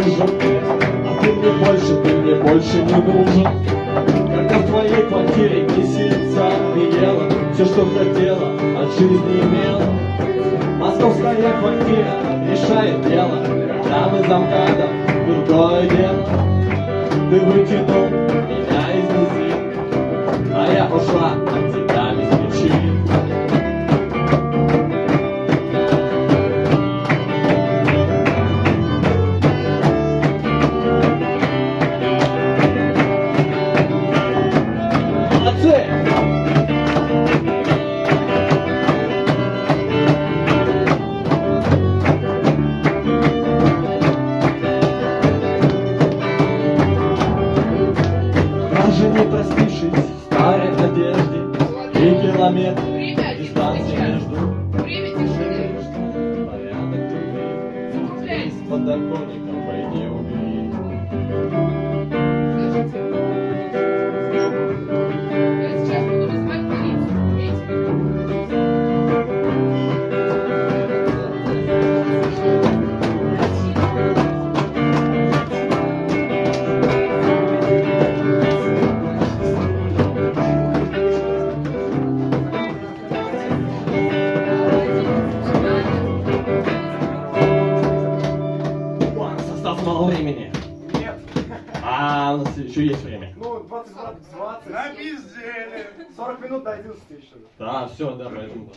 выжил. А ты мне больше не нужен. Когда в твоей квартире месяца приела, все, что хотела, от жизни имела. Московская квартира решает дело, когда мы за МКАДом, другое дело. Ты вытянул меня из низин, а я ушла от тебя без причин. Молодцы! Даже не простившись в старой одежде и километры дистанции между. Порядок любви с подоконником пойди убери. Я сейчас буду вызывать полицию. Осталось мало времени. Нет. А у нас еще есть время. Ну, 20. На пизделе. 40 минут до 11 еще. Да, все, да, поэтому.